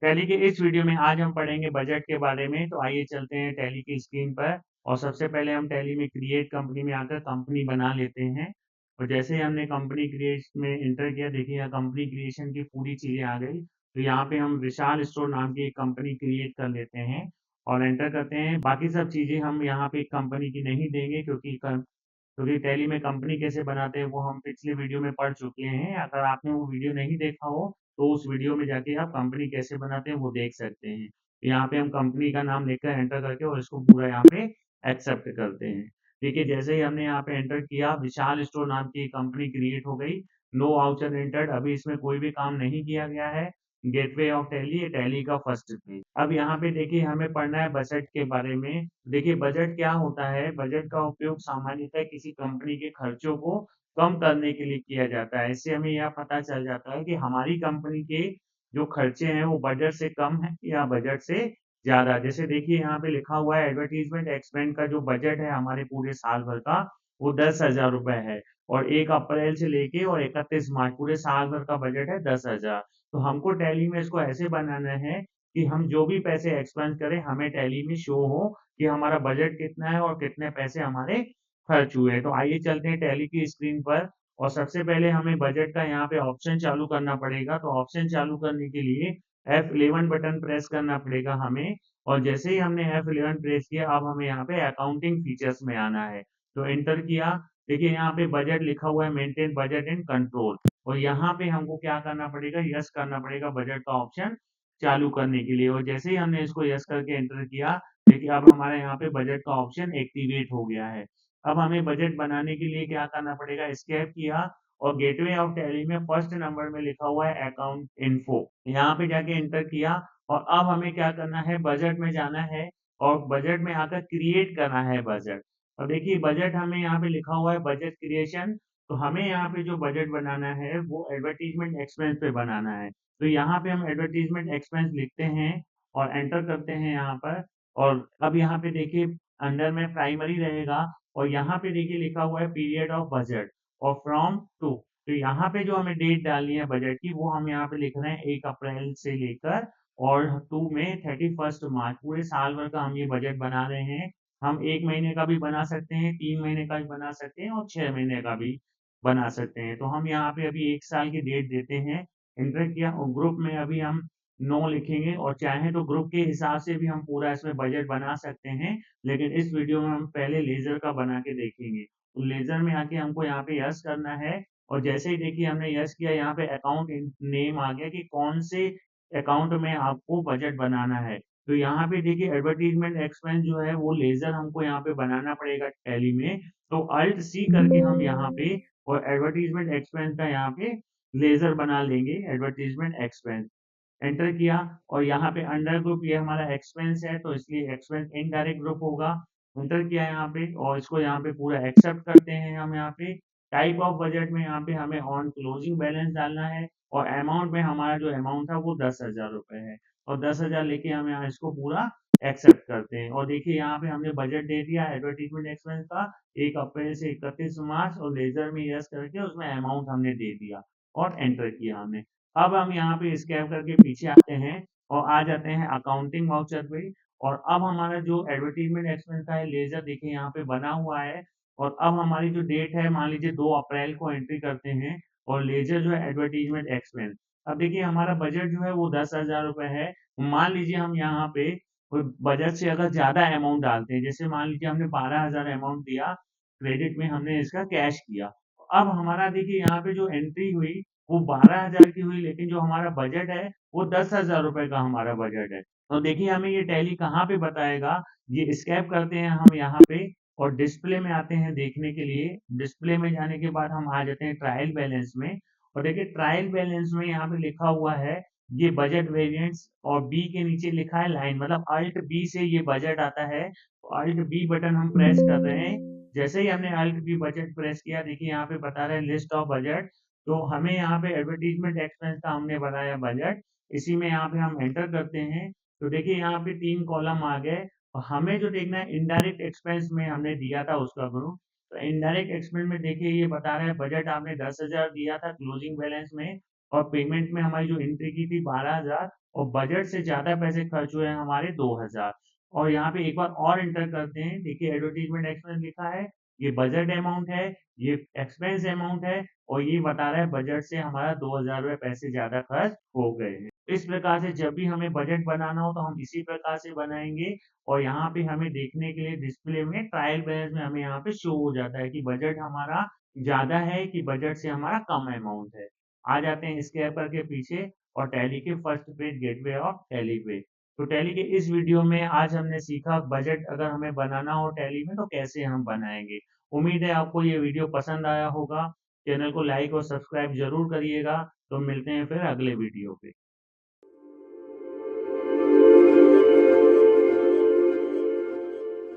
Tally के इस video में आज हम पढ़ेंगे बजट के बारे में। तो आइए चलते हैं टैली की स्क्रीन पर और सबसे पहले हम टैली में क्रिएट कंपनी में आकर कंपनी बना लेते हैं। और जैसे ही हमने कंपनी क्रिएट में एंटर किया, देखिए यहाँ कंपनी क्रिएशन की पूरी चीजें आ गई। तो यहाँ पे हम विशाल स्टोर नाम की एक कंपनी क्रिएट कर लेते हैं और एंटर करते हैं। बाकी सब चीजें हम यहाँ पे कंपनी की नहीं देंगे क्योंकि टैली में कंपनी कैसे बनाते हैं वो हम पिछले वीडियो में पढ़ चुके हैं। अगर आपने वो वीडियो नहीं देखा हो तो उस वीडियो में जाके आप कंपनी कैसे बनाते हैं वो देख सकते हैं। यहाँ पे हम कंपनी का नाम लिखकर एंटर करके और इसको पूरा यहाँ पे एक्सेप्ट करते हैं। देखिए जैसे ही हमने यहाँ पे एंटर किया, विशाल स्टोर नाम की कंपनी क्रिएट हो गई। नो वाउचर एंटर्ड, अभी इसमें कोई भी काम नहीं किया गया है। गेटवे ऑफ टैली, ये टैली का फर्स्ट पेज। अब यहाँ पे देखिए हमें पढ़ना है बजट के बारे में। देखिए बजट क्या होता है? बजट का उपयोग सामान्यतः किसी कंपनी के खर्चों को कम करने के लिए किया जाता है। इससे हमें यह पता चल जाता है कि हमारी कंपनी के जो खर्चे हैं वो बजट से कम है या बजट से ज़्यादा। जैसे देखिए यहाँ पे लिखा हुआ है एडवर्टाइज़मेंट एक्सपेंस का जो बजट है हमारे पूरे साल भर का, वो 10,000 रुपए है और 1 अप्रैल से लेके और 31 मार्च पूरे साल भर का बजट है 10,000। तो हमको टैली में इसको ऐसे बनाना है कि हम जो भी पैसे एक्सपेंस करें हमें टैली में शो हो कि हमारा बजट कितना है और कितने पैसे हमारे खर्च हुए। तो आइए चलते हैं टैली की स्क्रीन पर और सबसे पहले हमें बजट का यहाँ पे ऑप्शन चालू करना पड़ेगा। तो ऑप्शन चालू करने के लिए F11 बटन प्रेस करना पड़ेगा हमें। और जैसे ही हमने F11 प्रेस किया, अब हमें यहाँ पे अकाउंटिंग फीचर्स में आना है। तो एंटर किया, देखिए यहाँ पे बजट लिखा हुआ है, मेंटेन बजट एंड कंट्रोल। और यहाँ पे हमको क्या करना पड़ेगा? यस करना पड़ेगा बजट का ऑप्शन चालू करने के लिए। और जैसे ही हमने इसको यस करके एंटर किया, देखिए अब हमारा यहाँ पे बजट का ऑप्शन एक्टिवेट हो गया है। अब हमें बजट बनाने के लिए क्या करना पड़ेगा? एस्केप किया और गेटवे ऑफ टैली में फर्स्ट नंबर में लिखा हुआ है अकाउंट इन्फो, यहाँ पे जाके एंटर किया। और अब हमें क्या करना है? बजट में जाना है और बजट में आकर क्रिएट करना है बजट। और देखिए बजट हमें यहाँ पे लिखा हुआ है बजट क्रिएशन। तो हमें यहाँ पे जो बजट बनाना है वो एडवर्टीजमेंट एक्सपेंस पे बनाना है। तो यहाँ पे हम एडवर्टीजमेंट एक्सपेंस लिखते हैं और एंटर करते हैं यहाँ पर। और अब यहाँ पे देखिए अंडर में प्राइमरी रहेगा और यहाँ पे देखिए लिखा हुआ है पीरियड ऑफ बजट और फ्रॉम टू। तो यहाँ पे जो हमें डेट डालनी है बजट की वो हम यहाँ पे लिख रहे हैं 1 अप्रैल से लेकर और 2 में 31 मार्च, पूरे साल भर का हम ये बजट बना रहे हैं। हम 1 महीने का भी बना सकते हैं, 3 महीने का भी बना सकते हैं और 6 महीने का भी बना सकते हैं। तो हम यहाँ पे अभी 1 साल की डेट देते हैं, एंटर किया और ग्रुप में अभी हम नो लिखेंगे और चाहें तो ग्रुप के हिसाब से भी हम पूरा इसमें बजट बना सकते हैं। लेकिन इस वीडियो में हम पहले लेजर का बना के देखेंगे। तो लेजर में आके हमको यहाँ पे यस करना है और जैसे ही देखिए हमने यस किया, यहाँ पे अकाउंट नेम आ गया कि कौन से अकाउंट में आपको बजट बनाना है। तो यहाँ पे देखिए एडवर्टीजमेंट एक्सपेंस जो है वो लेजर हमको यहाँ पे बनाना पड़ेगा टैली में। तो अल्ट सी करके हम यहाँ पे और एडवर्टीजमेंट एक्सपेंस का यहाँ पे लेजर बना लेंगे, एडवर्टीजमेंट एक्सपेंस एंटर किया। और यहाँ पे अंडर ग्रुप ये हमारा एक्सपेंस है तो इसलिए एक्सपेंस इनडायरेक्ट ग्रुप होगा। एंटर किया यहाँ पे और इसको यहाँ पे पूरा एक्सेप्ट करते हैं हम यहाँ पे। टाइप ऑफ बजट में यहाँ पे हमें ऑन क्लोजिंग बैलेंस डालना है और अमाउंट में हमारा जो अमाउंट था वो 10,000 रुपए है और 10,000 लेके हम यहाँ इसको पूरा एक्सेप्ट करते हैं। और देखिए यहाँ पे हमने बजट दे दिया एडवर्टीजमेंट एक्सपेंस का 1 अप्रैल से 31 मार्च और लेजर में यस करके उसमें अमाउंट हमने दे दिया और एंटर किया हमने। अब हम यहाँ पे स्क्रैप करके पीछे आते हैं और आ जाते हैं अकाउंटिंग वाउचर पे। और अब हमारा जो एडवर्टीजमेंट एक्सपेंस का है लेजर देखिए यहाँ पे बना हुआ है। और अब हमारी जो डेट है मान लीजिए 2 अप्रैल को एंट्री करते हैं और लेजर जो है एडवर्टीजमेंट एक्सपेंस। अब देखिए हमारा बजट जो है वो 10,000 रुपए है। मान लीजिए हम यहाँ पे बजट से अगर ज्यादा अमाउंट डालते हैं, जैसे मान लीजिए हमने 12,000 अमाउंट दिया क्रेडिट में, हमने इसका कैश किया। अब हमारा देखिए यहाँ पे जो एंट्री हुई वो 12,000 की हुई, लेकिन जो हमारा बजट है वो 10,000 रुपए का हमारा बजट है। तो देखिए हमें ये टैली कहाँ पे बताएगा? ये स्कैप करते हैं हम यहाँ पे और डिस्प्ले में आते हैं देखने के लिए। डिस्प्ले में जाने के बाद हम आ जाते हैं ट्रायल बैलेंस में और देखिए ट्रायल बैलेंस में यहाँ पे लिखा हुआ है ये बजट वेरिएंट्स और बी के नीचे लिखा है लाइन, मतलब अल्ट बी से ये बजट आता है। तो अल्ट बी बटन हम प्रेस कर रहे हैं। जैसे ही हमने अल्ट बी बजट प्रेस किया, देखिए यहाँ पे बता रहा है लिस्ट ऑफ बजट। तो हमें यहाँ पे एडवर्टीजमेंट एक्सपेंस का हमने बनाया बजट, इसी में यहाँ पे हम एंटर करते हैं। तो देखिए यहाँ पे 3 कॉलम आ गए और हमें जो देखना है इनडायरेक्ट एक्सपेंस में हमने दिया था उसका ग्रुप। तो इनडायरेक्ट एक्सपेंस में देखिए ये बता रहा है बजट आपने 10,000 दिया था क्लोजिंग बैलेंस में और पेमेंट में हमारी जो एंट्री की थी 12,000 और बजट से ज़्यादा पैसे खर्च हुए हैं हमारे 2,000। और यहाँ पे एक बार और एंटर करते हैं, देखिए एडवर्टाइजमेंट एक्सपेंस लिखा है, ये बजट अमाउंट है, ये एक्सपेंस अमाउंट है और ये बता रहा है बजट से हमारा 2,000 रुपए पैसे ज़्यादा खर्च हो गए हैं। इस प्रकार से जब भी हमें बजट बनाना हो तो हम इसी प्रकार से बनाएँगे और यहाँ पे हमें देखने के लिए डिस्प्ले में ट्रायल बैलेंस में हमें यहाँ पे शो हो जाता है कि बजट हमारा ज़्यादा है कि बजट से हमारा कम अमाउंट है। आ जाते हैं स्क्रैपर के पीछे और टैली के first page gateway of tally पे। तो टैली के इस वीडियो में आज हमने सीखा बजट अगर हमें बनाना हो टैली में तो कैसे हम बनाएँगे। उम्मीद है आपको ये वीडियो पसंद आया होगा। चैनल को लाइक और सब्सक्राइब ज़रूर करिएगा। तो मिलते हैं फिर अगले वीडियो पे।